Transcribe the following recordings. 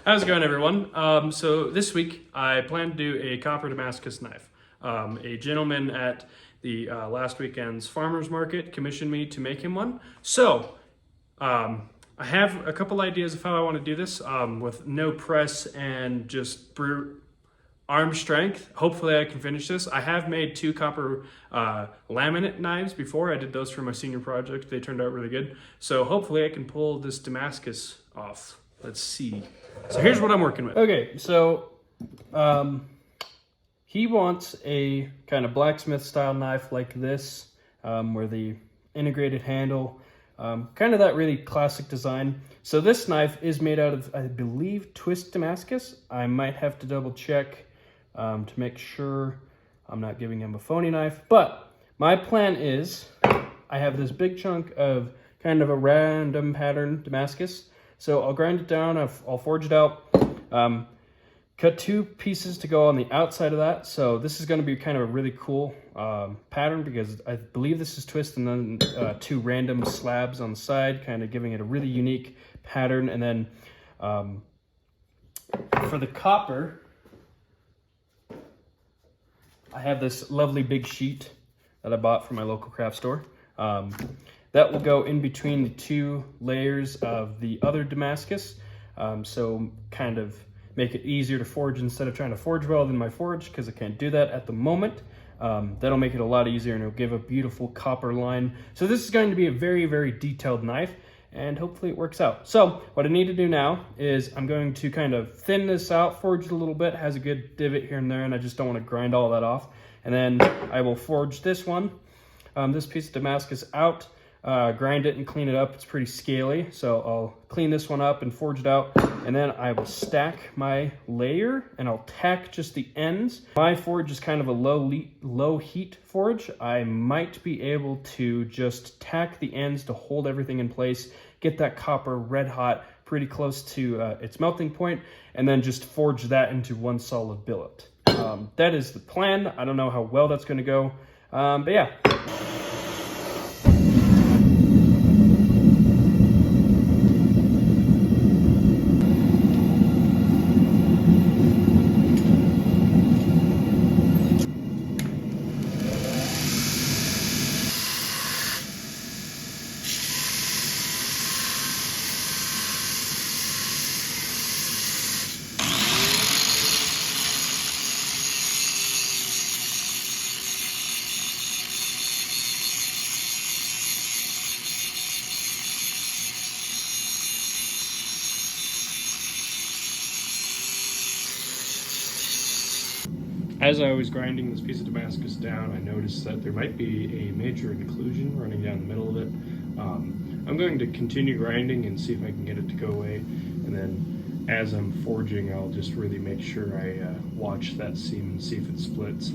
How's it going, everyone? So this week I plan to do a copper Damascus knife. A gentleman at the last weekend's farmer's market commissioned me to make him one. So I have a couple ideas of how I want to do this with no press and just brute arm strength. Hopefully I can finish this. I have made two copper laminate knives before. I did those for my senior project. They turned out really good. So hopefully I can pull this Damascus off. Let's see. So here's what I'm working with. Okay, so he wants a kind of blacksmith style knife like this, where the integrated handle, kind of that really classic design. So this knife is made out of, I believe, twist Damascus. I might have to double check to make sure I'm not giving him a phony knife. But my plan is, I have this big chunk of kind of a random pattern Damascus. So I'll grind it down, I'll forge it out, cut two pieces to go on the outside of that. So this is going to be kind of a really cool pattern because I believe this is twist, and then two random slabs on the side, kind of giving it a really unique pattern. And then for the copper, I have this lovely big sheet that I bought from my local craft store. That will go in between the two layers of the other Damascus, so kind of make it easier to forge instead of trying to forge weld in my forge, because I can't do that at the moment. That'll make it a lot easier, and it'll give a beautiful copper line. So this is going to be a very, very detailed knife, and hopefully it works out. So what I need to do now is I'm going to kind of thin this out, forge it a little bit. It has a good divot here and there, and I just don't want to grind all that off. And then I will forge this one, this piece of Damascus out. Grind it and clean it up. It's pretty scaly, so I'll clean this one up and forge it out, and then I will stack my layer and I'll tack just the ends. My forge is kind of a low heat forge. I might be able to just tack the ends to hold everything in place, get that copper red hot, pretty close to its melting point, and then just forge that into one solid billet. That is the plan. I don't know how well that's going to go, but yeah. As I was grinding this piece of Damascus down, I noticed that there might be a major inclusion running down the middle of it. I'm going to continue grinding and see if I can get it to go away. And then as I'm forging, I'll just really make sure I watch that seam and see if it splits.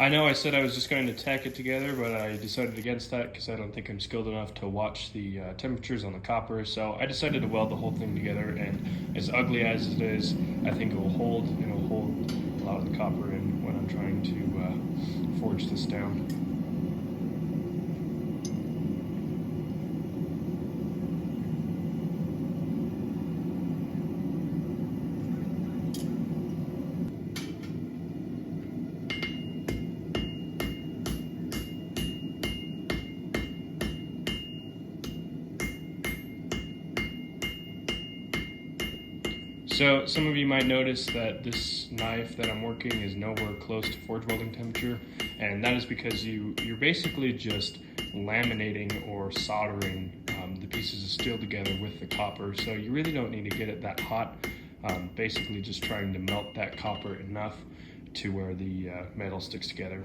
I know I said I was just going to tack it together, but I decided against that because I don't think I'm skilled enough to watch the temperatures on the copper. So I decided to weld the whole thing together, and as ugly as it is, I think it will hold, and it will hold a lot of the copper in when I'm trying to forge this down. So some of you might notice that this knife that I'm working is nowhere close to forge welding temperature, and that is because you're basically just laminating or soldering the pieces of steel together with the copper. So you really don't need to get it that hot. Basically just trying to melt that copper enough to where the metal sticks together.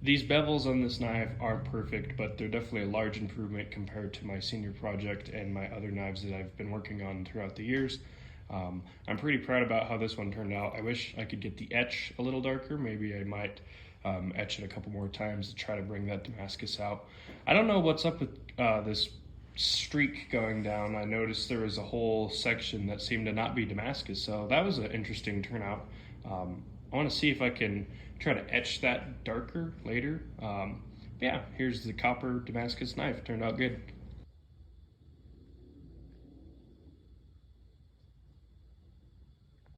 These bevels on this knife aren't perfect, but they're definitely a large improvement compared to my senior project and my other knives that I've been working on throughout the years. I'm pretty proud about how this one turned out. I wish I could get the etch a little darker. Maybe I might etch it a couple more times to try to bring that Damascus out. I don't know what's up with this streak going down. I noticed there was a whole section that seemed to not be Damascus, so that was an interesting turnout. I want to see if I can try to etch that darker later. Yeah, here's the copper Damascus knife. Turned out good.